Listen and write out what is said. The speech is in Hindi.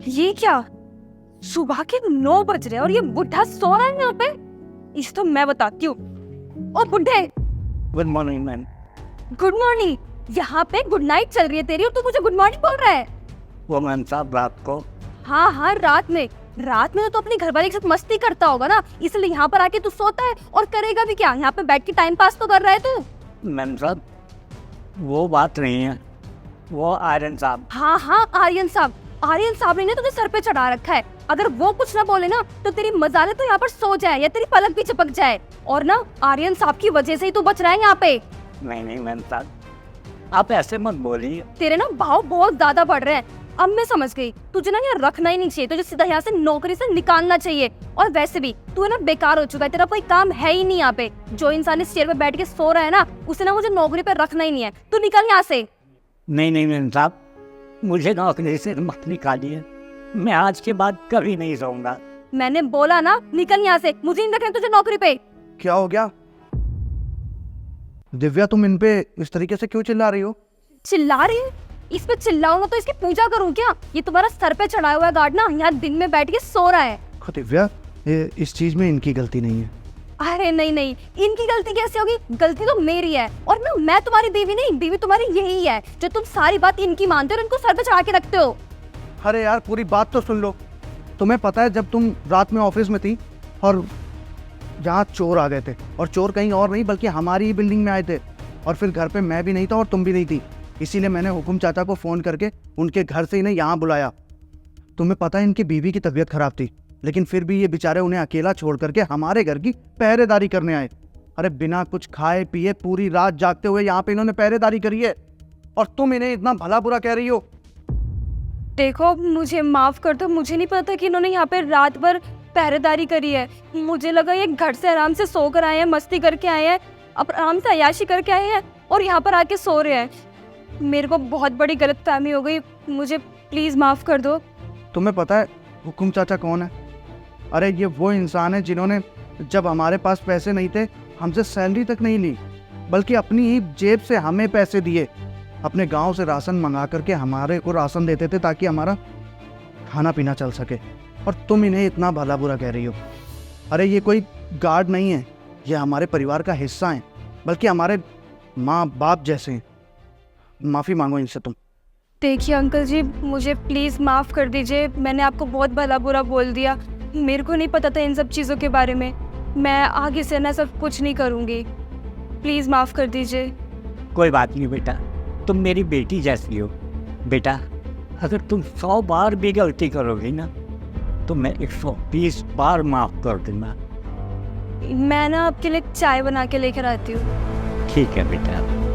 ये क्या, सुबह के 9 बज रहे हैं और ये बुढ़ा सो रहा है यहाँ पे। इस तो मैं बताती हूँ। ओ बुढ़े, good morning ma'am. Good morning. यहाँ पे गुड नाइट चल रही है तेरी और तू मुझे गुड मॉर्निंग बोल रहा है। वो मैम साहब रात को। हाँ, रात में तो अपनी घरवाली के साथ मस्ती करता होगा ना, इसलिए यहाँ पर आके तू सोता है। और करेगा भी क्या, यहाँ पे बैठ के टाइम पास तो कर रहा है तू। मैम साहब वो बात नहीं है, वो आर्यन साहब। हाँ, आर्यन साहब ने तुझे सर पे चढ़ा रखा है। अगर वो कुछ ना बोले ना तो तेरी मजाले तो यहाँ पर सो जाए या तेरी पलक भी चिपक जाए। और ना आर्यन साहब की वजह से ही तू बच रहा है यहाँ पे। नहीं मैम साहब आप ऐसे मत बोलिए। तेरे ना भाव बहुत ज्यादा बढ़ रहे हैं। अब मैं समझ गई, तुझे ना यहाँ रखना ही नहीं चाहिए, तुझे सीधा यहाँ से नौकरी से निकालना चाहिए। और वैसे भी तू है ना बेकार हो चुका है, तेरा कोई काम है ही नहीं यहाँ पे। जो इंसान इस चेयर पे बैठ के सो रहा है ना, उसे ना मुझे नौकरी पे रखना ही नहीं है। तू निकल यहाँ से। नहीं मैम साहब मुझे नौकरी से मत निकालिए, मैं आज के बाद कभी नहीं सोऊंगा। मैंने बोला ना निकल यहाँ से, मुझे नहीं रखना तुझे नौकरी पे। क्या हो गया दिव्या, तुम इन पे इस तरीके से क्यों चिल्ला रही हो? चिल्ला रही है? इस पे चिल्लाऊंगा तो इसकी पूजा करूं क्या? ये तुम्हारा सर पे चढ़ाया हुआ गार्ड ना यहाँ दिन में बैठ के सो रहा है। दिव्या इस चीज में इनकी गलती नहीं है। अरे नहीं, इनकी गलती कैसे होगी? गलती तो मेरी है। और ना मैं तुम्हारी बीवी नहीं, बीवी तुम्हारी यही है जो तुम सारी बात इनकी मानते हो और इनको सर पे चढ़ा के रखते हो। अरे यार पूरी बात तो सुन लो। तुम्हें पता है जब तुम रात में ऑफिस में थी और जहाँ चोर आ गए थे, और चोर कहीं और नहीं बल्कि हमारी ही बिल्डिंग में आए थे, और फिर घर पे मैं भी नहीं था और तुम भी नहीं थी, इसीलिए मैंने हुकुम चाचा को फ़ोन करके उनके घर से इन्हें यहाँ बुलाया। तुम्हें पता है इनकी बीवी की तबीयत खराब थी, लेकिन फिर भी ये बेचारे उन्हें अकेला छोड़ करके हमारे घर की पहरेदारी करने आए। अरे बिना कुछ खाए पिए पूरी रात जागते हुए यहाँ पे इन्होंने पहरेदारी करी है, और तुम इन्हें इतना भला बुरा कह रही हो। देखो मुझे माफ कर दो, मुझे नहीं पता कि इन्होंने यहाँ पे रात भर पहरेदारी करी है। मुझे लगा ये घर से आराम से सो कर आए हैं, मस्ती करके आए हैं, अब आराम से अय्याशी करके आए हैं और यहाँ पर आके सो रहे हैं। मेरे को बहुत बड़ी गलतफहमी हो गई, मुझे प्लीज माफ कर दो। तुम्हें पता है हुकुम चाचा कौन है? अरे ये वो इंसान है जिन्होंने जब हमारे पास पैसे नहीं थे हमसे सैलरी तक नहीं ली, बल्कि अपनी ही जेब से हमें पैसे दिए। अपने गांव से राशन मंगा करके हमारे को राशन देते थे ताकि हमारा खाना पीना चल सके, और तुम इन्हें इतना भला बुरा कह रही हो। अरे ये कोई गार्ड नहीं है, ये हमारे परिवार का हिस्सा हैं, बल्कि हमारे माँ बाप जैसे हैं। माफ़ी मांगो इनसे तुम। देखिए अंकल जी, मुझे प्लीज़ माफ़ कर दीजिए, मैंने आपको बहुत भला बुरा बोल दिया। मेरे को नहीं पता था इन सब चीज़ों के बारे में। मैं आगे से ना सब कुछ नहीं करूँगी, प्लीज़ माफ़ कर दीजिए। कोई बात नहीं बेटा, तुम मेरी बेटी जैसी हो। बेटा अगर तुम 100 बार भी गलती करोगी ना तो मैं 120 बार माफ़ कर दूँगा। मैं ना आपके लिए चाय बना के लेकर आती हूँ। ठीक है बेटा।